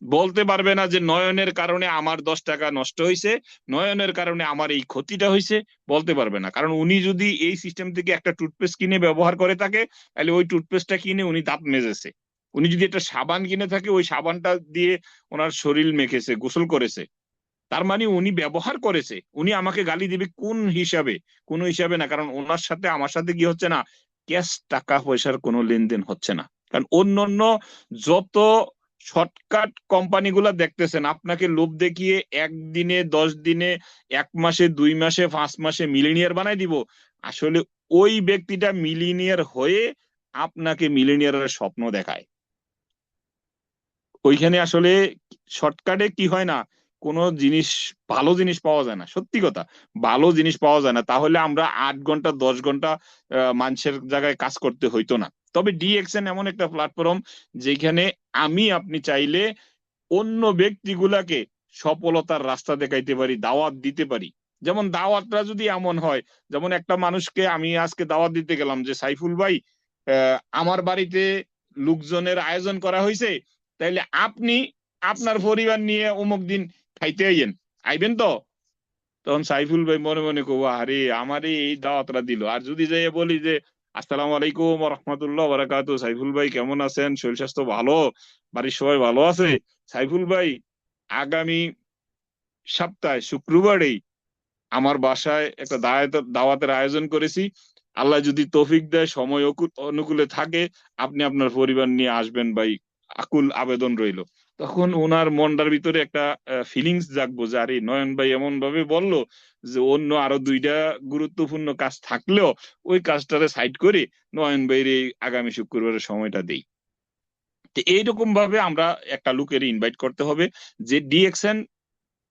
বলতে পারবে না যে নয়নের কারণে আমার 10 টাকা নষ্ট হয়েছে, নয়নের কারণে আমার এই ক্ষতিটা হয়েছে, বলতে পারবে না। কারণ উনি যদি এই সিস্টেম থেকে একটা টুথপেস্ট কিনে ব্যবহার করে থাকে, তাহলে ওই টুথপেস্টটা কিনে উনি দাঁত মেজেছে। উনি যদি একটা সাবান কিনে থাকে, ওই সাবানটা দিয়ে ওনার শরীর মেখেছে, গোসল করেছে, তার মানে উনি ব্যবহার করেছে। উনি আমাকে গালি দিবে কোন হিসাবে? কোনো হিসাবে না, কারণ ওনার সাথে আমার সাথে কি হচ্ছে না, ক্যাশ টাকা পয়সার কোনো লেনদেন হচ্ছে না। কারণ অন্যান্য যত শর্টকাট কোম্পানিগুলো দেখতেছেন, আপনাকে লোভ দেখিয়ে একদিনে, 10 দিনে, 1 মাসে, 2 মাসে, 5 মাসে মিলিনিয়ার বানাই দিব। আসলে ওই ব্যক্তিটা মিলিনিয়ার হয়ে আপনাকে মিলিনিয়ারের স্বপ্ন দেখায়। ওইখানে আসলে শর্টকাটে কি হয় না, কোনো জিনিস, ভালো জিনিস পাওয়া যায় না, সত্যি কথা, ভালো জিনিস পাওয়া যায় না। তাহলে আমরা 8 ঘন্টা 10 ঘন্টা মানুষের জায়গায় কাজ করতে হইতো না। তবে ডিএক্সএন এমন একটা প্ল্যাটফর্ম যেখানে আমি আপনি চাইলে অন্য ব্যক্তিগুলাকে সফলতার রাস্তা দেখাইতে পারি, দাওয়াত দিতে পারি। যেমন দাওয়াতটা যদি এমন হয়, যেমন একটা মানুষকে আমি আজকে দাওয়াত দিতে গেলাম যে সাইফুল ভাই, আমার বাড়িতে লোকজনের আয়োজন করা হয়েছে, তাইলে আপনি আপনার পরিবার নিয়ে অমুক দিন খাইতে আইয়েন, আইবেন তো? তখন সাইফুল ভাই মনে মনে কব, আরে আমারই এই দাওয়াতটা দিল। আর যদি যাই বলি যে আসসালামু আলাইকুম রহমতুল্লাহ বারাকাতু, সাইফুল ভাই কেমন আছেন, শরীর স্বাস্থ্য ভালো, বাড়ির সবাই ভালো আছে, সাইফুল ভাই আগামী সপ্তাহে শুক্রবারেই আমার বাসায় একটা দাওয়াতের আয়োজন করেছি, আল্লাহ যদি তৌফিক দেয়, সময় অনুকূলে থাকে, আপনি আপনার পরিবার নিয়ে আসবেন ভাই, আকুল আবেদন রইল। তখন ওনার মনটার ভিতরে একটা ফিলিংস জাগবো যে আরে নয়ন ভাই এমন ভাবে বললো যে অন্য আরো 2টা গুরুত্বপূর্ণ কাজ থাকলেও ওই কাজটারে সাইড করে নয়ন ভাইয়ের এই আগামী শুক্রবারের সময়টা দেই। তো এইরকম ভাবে আমরা একটা লোকের ইনভাইট করতে হবে। যে ডিএক্সএন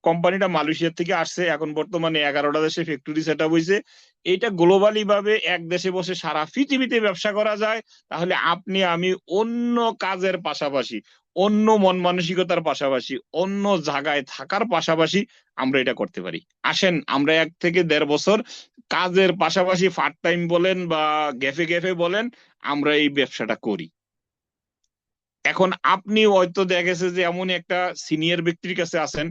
কোম্পানিটা মালয়েশিয়া থেকে আসছে, এখন বর্তমানে 11টা দেশে ফ্যাক্টরি সেট আপ হয়েছে। এটা গ্লোবালি ভাবে এক দেশে বসে সারা পৃথিবীতে ব্যবসা করা যায়। তাহলে আপনি আমি অন্য কাজের পাশাপাশি, অন্য মন মানসিকতার পাশাপাশি, অন্য জায়গায় থাকার পাশাপাশি আমরা এটা করতে পারি। আসেন আমরা 1 থেকে 1.5 বছর কাজের পাশাপাশি পার্ট টাইম বলেন বা গ্যাফে গ্যাফে বলেন, আমরা এই ব্যবসাটা করি। এখন আপনি হয়তো দেখা গেছে যে এমন একটা সিনিয়র ব্যক্তির কাছে আছেন,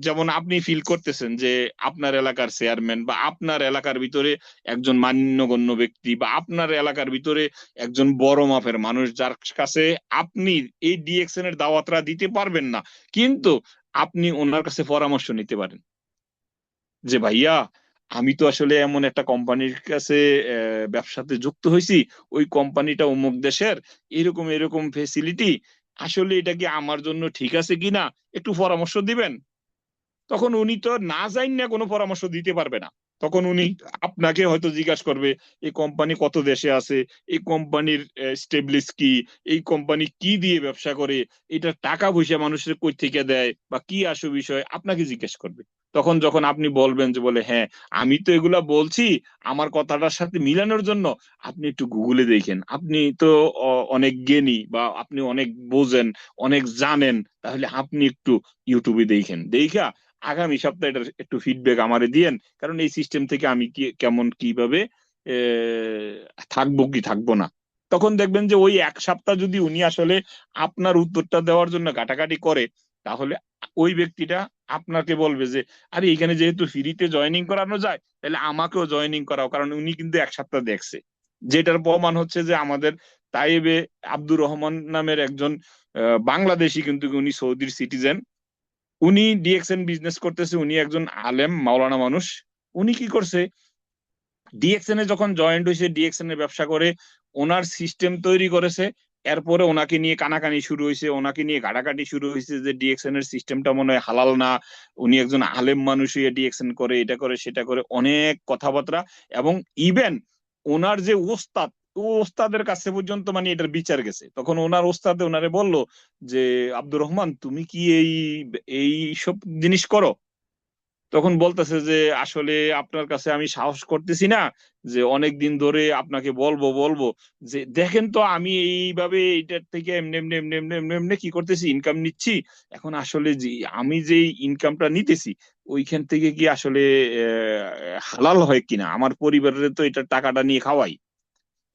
যেমন আপনি ফিল করতেছেন যে আপনার এলাকার চেয়ারম্যান বা আপনার এলাকার ভিতরে একজন মান্যগণ্য ব্যক্তি বা আপনার এলাকার ভিতরে একজন বড় মাপের মানুষ, যার কাছে আপনি এই ডিএক্সএন এর দাওয়াতরা দিতে পারবেন না, কিন্তু আপনি ওনার কাছে পরামর্শ নিতে পারেন যে ভাইয়া, আমি তো আসলে এমন একটা কোম্পানির কাছে ব্যবসাতে যুক্ত হয়েছি, ওই কোম্পানিটা অমুক দেশের, এরকম এরকম ফেসিলিটি, আসলে এটা কি আমার জন্য ঠিক আছে কিনা, একটু পরামর্শ দিবেন। তখন উনি তো না জানি না কোনো পরামর্শ দিতে পারবে না। তখন উনি আপনাকে হয়তো জিজ্ঞাসা করবে এই কোম্পানি কত দেশে আছে, এই কোম্পানির স্টেবলিশ কি, এই কোম্পানি কি দিয়ে ব্যবসা করে, এটা টাকা পয়সা মানুষের কই থেকে দেয় বা কি আসল বিষয় আপনাকে জিজ্ঞেস করবে। তখন যখন আপনি বলবেন যে বলে হ্যাঁ আমি তো এগুলা বলছি আমার কথাটার সাথে মিলানোর জন্য, আপনি একটু গুগলে দেখেন, আপনি তো অনেক জ্ঞানী বা আপনি অনেক বোঝেন, অনেক জানেন, তাহলে আপনি একটু ইউটিউবে দেখেন, দেখা আগামী সপ্তাহে এটার একটু ফিডব্যাক আমারে দিয়েন, কারণ এই সিস্টেম থেকে আমি কি কেমন কিভাবে থাকবো কি থাকবো না। তখন দেখবেন যে ওই এক সপ্তাহ যদি উনি আসলে আপনার উত্তরটা দেওয়ার জন্য ঘাটাঘাটি করে, তাহলে ওই ব্যক্তিটা আপনাকে বলবে যে আরে এখানে যেহেতু ফ্রিতে জয়েনিং করানো যায় তাহলে আমাকেও জয়েনিং করাও, কারণ উনি কিন্তু এক সপ্তাহ দেখছে। যেটার প্রমাণ হচ্ছে যে আমাদের তাইবে আব্দুর রহমান নামের একজন বাংলাদেশি, কিন্তু উনি সৌদির সিটিজেন, উনি ডিএক্সএন বিজনেস করতেছে, উনি একজন আলেম মাওলানা মানুষ। উনি কি করছে, ডিএক্সএন এ যখন জয়েন্ট হয়েছে, ডিএক্সএন এর ব্যবসা করে, ওনার সিস্টেম তৈরি করেছে। এরপরে ওনাকে নিয়ে কানাকানি শুরু হয়েছে, ওনাকে নিয়ে ঘাটাঘাটি শুরু হয়েছে যে ডিএক্সএন এর সিস্টেমটা মনে হয় হালাল না, উনি একজন আলেম মানুষ হয়ে ডিএক্সএন করে, এটা করে সেটা করে, অনেক কথাবার্তা। এবং ইভেন ওনার যে ওস্তাদ, ও ওস্তাদের কাছে পর্যন্ত মানে এটার বিচার গেছে। তখন ওনার ওস্তাদে ওনারে বলল যে আব্দুর রহমান তুমি কি এই সব জিনিস করো? তখন বলতেছে যে আসলে আপনার কাছে আমি সাহস করতেছি না, যে অনেক দিন ধরে আপনাকে বলবো বলবো, যে দেখেন তো আমি এইভাবে এইটার থেকে এমনি এমনি এমনি এমনি এমনি এমনি কি করতেছি, ইনকাম নিচ্ছি। এখন আসলে যে আমি যে ইনকামটা নিতেছি ওইখান থেকে কি আসলে হালাল হয় কিনা, আমার পরিবারের তো এটা টাকাটা নিয়ে খাওয়াই।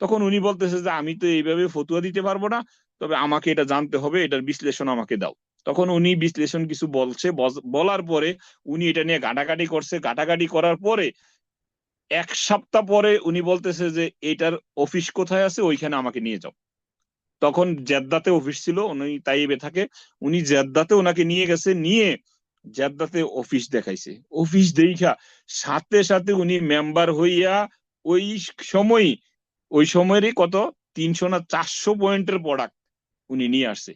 তখন উনি বলতেছে যে আমি তো এইভাবে ফতুয়া দিতে পারবো না, তবে আমাকে এটা জানতে হবে, এটার বিশ্লেষণ আমাকে দাও। তখন উনি বিশ্লেষণ কিছু বলছে, বলার পরে উনি এটা নিয়ে ঘাটাঘাটি করছে, ঘাটাঘাটি করার পরে এক সপ্তাহ পরে উনি বলতেছে যে এটার অফিস কোথায় আছে ওইখানে আমাকে নিয়ে যাও। তখন জেদ্দাতে অফিস ছিল, উনি তাইবে থাকে, উনি জেদ্দাতে ওনাকে নিয়ে গেছে, নিয়ে জেদ্দাতে অফিস দেখাইছে। অফিস দেখা সাথে সাথে উনি মেম্বার হইয়া ওই সময়, ওই সময়েরই কত 300 না 400 পয়েন্টের প্রোডাক্ট উনি নিয়ে আসছে।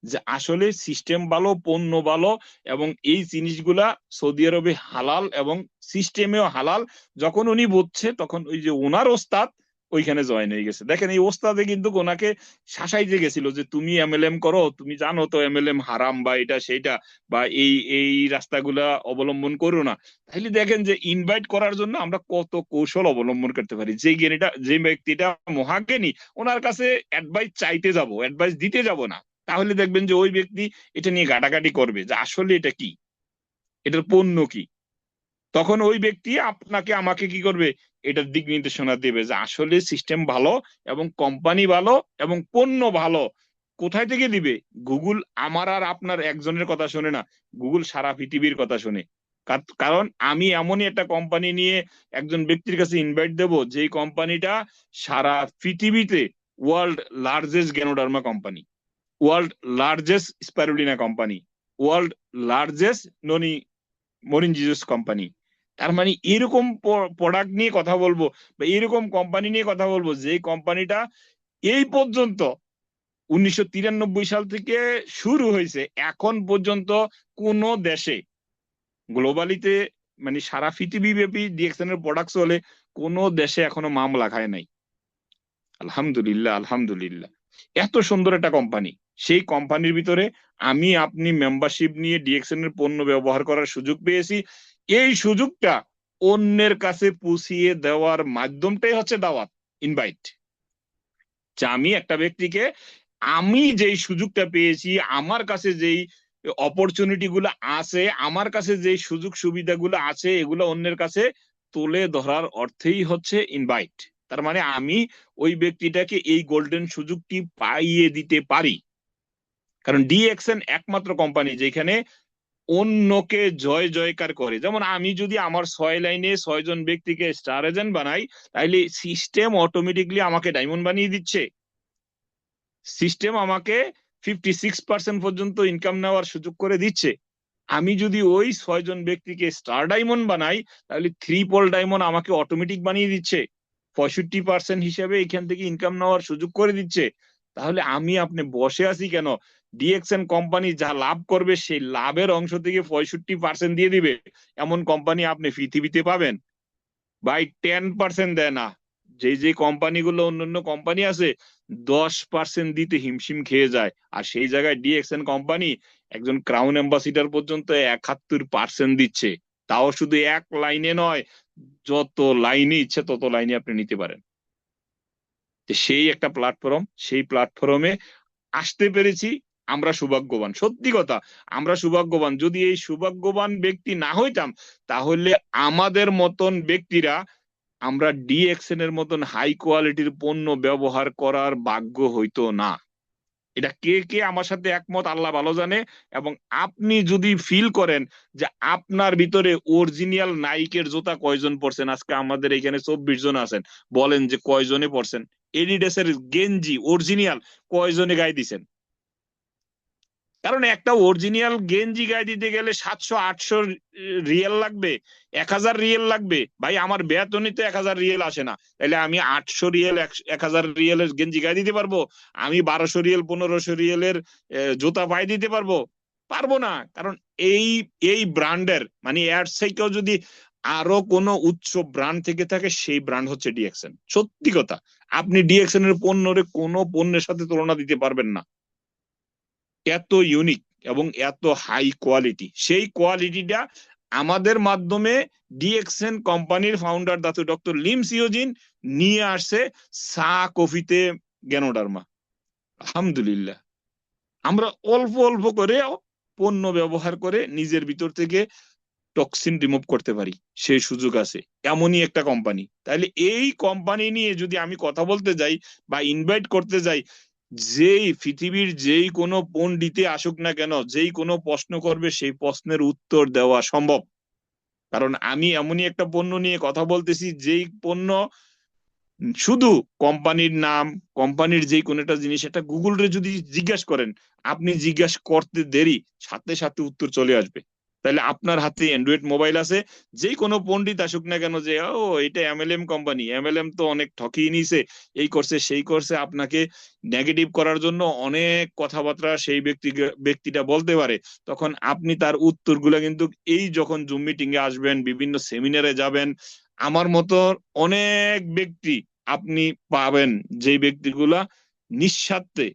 যে আসলে সিস্টেম ভালো, পণ্য ভালো, এবং এই জিনিসগুলা সৌদি আরবে হালাল এবং সিস্টেমেও হালাল। যখন উনি বুঝছে তখন ওই যে ওনার ওস্তাদ ওইখানে জয়েন হয়ে গেছে। দেখেন এই ওস্তাদে কিন্তু ওনাকে শাসাইতে গেছিল যে তুমি এমএলএম করো, তুমি জানো তো এমএলএম হারাম বা এটা সেইটা, বা এই এই রাস্তাগুলা অবলম্বন করো না। তাহলে দেখেন যে ইনভাইট করার জন্য আমরা কত কৌশল অবলম্বন করতে পারি। যে জ্ঞানীটা, যে ব্যক্তিটা মহাজ্ঞানী, ওনার কাছে অ্যাডভাইস চাইতে যাব, অ্যাডভাইস দিতে যাব না। তাহলে দেখবেন যে ওই ব্যক্তি এটা নিয়ে ঘাটাঘাটি করবে যে আসলে এটা কি, এটার পণ্য কি। তখন ওই ব্যক্তি আপনাকে আমাকে কি করবে, এটার দিক নির্দেশনা দেবে যে আসলে সিস্টেম ভালো এবং কোম্পানি ভালো এবং পণ্য ভালো। কোথায় থেকে দিবে? গুগল আমার আর আপনার একজনের কথা শোনে না, গুগল সারা পৃথিবীর কথা শোনে। কারণ আমি এমনই একটা কোম্পানি নিয়ে একজন ব্যক্তির কাছে ইনভাইট দেব, যেই কোম্পানিটা সারা পৃথিবীতে world largest Ganoderma company, world largest spirulina company, world largest ননি মরিন জিজুস কোম্পানি। তার মানে এরকম প্রোডাক্ট নিয়ে কথা বলবো বা এরকম কোম্পানি নিয়ে কথা বলবো, যে কোম্পানিটা এই পর্যন্ত 1993 সাল থেকে শুরু হয়েছে, এখন পর্যন্ত কোন দেশে গ্লোবালিতে মানে সারা পৃথিবী ব্যাপী ডিএক্সএন এর প্রোডাক্ট চলে, কোন দেশে এখনো মামলা খায় নাই। আলহামদুলিল্লাহ, আলহামদুলিল্লাহ। এত সুন্দর একটা কোম্পানি, সেই কোম্পানির ভিতরে আমি আপনি মেম্বারশিপ নিয়ে ডিএক্সএন এর পণ্য ব্যবহার করার সুযোগ পেয়েছি। এই সুযোগটা অন্যের কাছে পুষিয়ে দেওয়ার মাধ্যমটাই হচ্ছে দাওয়াত, ইনভাইট। যে আমি একটা ব্যক্তিকে, আমি যেই সুযোগটা পেয়েছি, আমার কাছে যেই অপরচুনিটি গুলো আছে, আমার কাছে যেই সুযোগ সুবিধাগুলো আছে, এগুলো অন্যের কাছে তুলে ধরার অর্থেই হচ্ছে ইনভাইট। তার মানে আমি ওই ব্যক্তিটাকে এই গোল্ডেন সুযোগটি পাইয়ে দিতে পারি। কারণ ডিএক্সএন একমাত্র কোম্পানি যেখানে অন্যকে জয় জয়কার করে। যেমন আমি যদি আমার 6 লাইনে 6 জন ব্যক্তিকে স্টার এজেন্ট বানাই, তাহলে সিস্টেম অটোমেটিকলি আমাকে ডায়মন্ড বানিয়ে দিচ্ছে। সিস্টেম আমাকে 56% পর্যন্ত ইনকাম নেওয়ার সুযোগ করে দিচ্ছে। আমি যদি ওই 6 জন ব্যক্তিকে স্টার ডায়মন্ড বানাই, তাহলে 3 পল ডায়মন্ড আমাকে অটোমেটিক বানিয়ে দিচ্ছে, 65% হিসেবে এখান থেকে ইনকাম নেওয়ার সুযোগ করে দিচ্ছে। তাহলে আমি আপনি বসে আছি কেন? ডিএক্সএন কোম্পানি যা লাভ করবে সেই লাভের অংশ থেকে 65% দিয়ে দিবে, এমন কোম্পানি আপনি পৃথিবীতে পাবেন? ভাই 10% দেয় না। যে যে কোম্পানিগুলো অন্যান্য কোম্পানি আছে 10% দিতে হিমশিম খেয়ে যায়, আর সেই জায়গায় ডিএক্সএন কোম্পানি একজন ক্রাউন অ্যাম্বাসিডার পর্যন্ত 71% দিচ্ছে। তাও শুধু এক লাইনে নয়, যত লাইনে ইচ্ছে তত লাইনে আপনি নিতে পারেন। যে সেই একটা প্ল্যাটফর্ম, সেই প্ল্যাটফর্মে আসতে পেরেছি, আমরা সৌভাগ্যবান, সত্যি কথা। আমরা সৌভাগ্যবান। যদি এই সৌভাগ্যবান ব্যক্তি না হইতাম, তাহলে আমাদের মতন ব্যক্তিরা আমরা ডিএক্সএন এর মতন হাই কোয়ালিটির পণ্য ব্যবহার করার ভাগ্য হইতো না। এটা কে কে আমার সাথে একমত আল্লাহ ভালো জানে। এবং আপনি যদি ফিল করেন যে আপনার ভিতরে অরিজিনাল নাইকের জুতা কয়জন পরছেন, আজকে আমাদের এখানে 24 জন আছেন, বলেন যে কয়জনে পরছেন। এডিডাসের গেঞ্জি অরিজিনাল কয়জনে গায়ে দিছেন? কারণ একটা অরিজিনাল গেঞ্জি গায়ে দিতে গেলে 700-800 রিয়েল লাগবে, 1000 রিয়েল লাগবে। ভাই আমার বেতনই তো 1000 রিয়েল আসে না, তাহলে আমি 800 রিয়েল 1000 রিয়েলের গেঞ্জি গায়ে দিতে পারবো? আমি 1200 রিয়েল 1500 রিয়েলের জুতা পায়ে দিতে পারবো? পারবো না। কারণ এই এই ব্র্যান্ডের মানে এর থেকেও যদি আরো কোনো উচ্চ ব্র্যান্ড থেকে থাকে, সেই ব্র্যান্ড হচ্ছে ডিএক্সএন। সত্যি কথা, আপনি ডিএক্সএন এর পণ্যরে কোনো পণ্যের সাথে তুলনা দিতে পারবেন না। এত ইউনিক এবং এত হাই কোয়ালিটি, সেই কোয়ালিটিটা আমাদের মাধ্যমে ডিএক্সএন কোম্পানির founder Dato doctor Lim Siow Jin নিয়ে আসছে সা কফিতে গ্যানোডার্মা। আলহামদুলিল্লাহ, আমরা অল্প অল্প করে পণ্য ব্যবহার করে নিজের ভিতর থেকে টক্সিন রিমুভ করতে পারি, সেই সুযোগ আছে। এমনই একটা কোম্পানি। তাহলে এই কোম্পানি নিয়ে যদি আমি কথা বলতে যাই বা ইনভাইট করতে যাই, যেই পৃথিবীর যেই কোনো পণ্ডিতে আসুক না কেন, যেই কোনো প্রশ্ন করবে সেই প্রশ্নের উত্তর দেওয়া সম্ভব। কারণ আমি এমনই একটা পণ্য নিয়ে কথা বলতেছি, যেই পণ্য শুধু কোম্পানির নাম, কোম্পানির যেই কোনো একটা জিনিস, এটা গুগল রে যদি জিজ্ঞাসা করেন, আপনি জিজ্ঞাসা করতে দেরি, সাথে সাথে উত্তর চলে আসবে। তাহলে আপনার হাতে অ্যান্ড্রয়েড মোবাইল আছে, যেই কোনো পণ্ডিত আসুক না কেন যে ও এটা এমএলএম কোম্পানি, এমএলএম তো অনেক ঠকিয়ে নিছে, এই করছে সেই করছে, আপনাকে নেগেটিভ করার জন্য অনেক কথাবার্তা সেই ব্যক্তিটা বলতে পারে। তখন আপনি তার উত্তরগুলো কিন্তু এই যখন জুম মিটিং এ আসবেন, বিভিন্ন সেমিনারে যাবেন, আমার মতো অনেক ব্যক্তি আপনি পাবেন, যেই ব্যক্তিগুলা নিঃস্বার্থে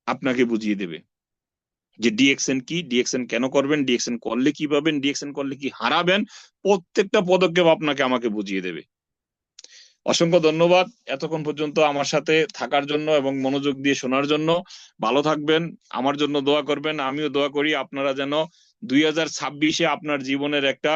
আপনাকে বুঝিয়ে দেবে যে ডিএক্সএন কি, ডিএক্সএন কেন করবেন, ডিএক্সএন করলে কি পাবেন, ডিএক্সএন করলে কি হারাবেন। প্রত্যেকটা পদক্ষেপ আপনাকে আমাকে বুঝিয়ে দেবে। অসংখ্য ধন্যবাদ এতক্ষণ পর্যন্ত আমার সাথে থাকার জন্য এবং মনোযোগ দিয়ে শোনার জন্য। ভালো থাকবেন, আমার জন্য দোয়া করবেন। আমিও দোয়া করি আপনারা যেন 2026-এ আপনার জীবনের একটা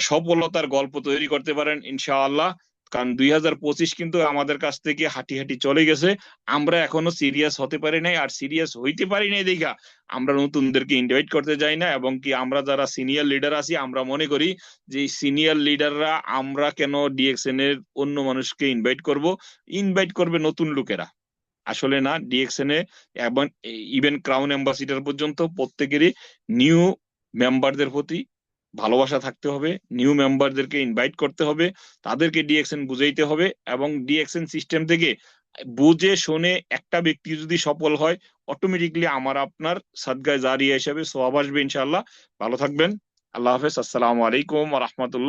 সফলতার গল্প তৈরি করতে পারেন ইনশাআল্লাহ। কারণ 2025 কিন্তু আমাদের কাছ থেকে হাঁটি হাঁটি চলে গেছে, আমরা এখনো সিরিয়াস হতে পারি নাই। আর সিরিয়াস হইতে পারি নাই দেখা আমরা নতুনদেরকে ইনভাইট করতে যাই না। এবং কি আমরা যারা সিনিয়র লিডার আছি, আমরা মনে করি যে সিনিয়র লিডাররা আমরা কেন ডিএক্সএন এর অন্য মানুষকে ইনভাইট করব, ইনভাইট করবে নতুন লোকেরা। আসলে না, ডিএক্সএন এ এবং ইভেন ক্রাউন অ্যাম্বাসিডার পর্যন্ত প্রত্যেকেরই নিউ মেম্বারদের প্রতি ভালোবাসা থাকতে হবে, নিউ মেম্বারদেরকে ইনভাইট করতে হবে, তাদেরকে ডিএক্সএন বুঝাইতে হবে। এবং ডিএক্সএন সিস্টেম থেকে বুঝে শুনে একটা ব্যক্তি যদি সফল হয়, অটোমেটিকলি আমার আপনার সাদগায়ে জারিয়া হিসেবে সওয়াব আসবে ইনশাআল্লাহ। ভালো থাকবেন। আল্লাহ হাফেজ। আসসালামু আলাইকুম ওয়া রাহমাতুল্লাহ।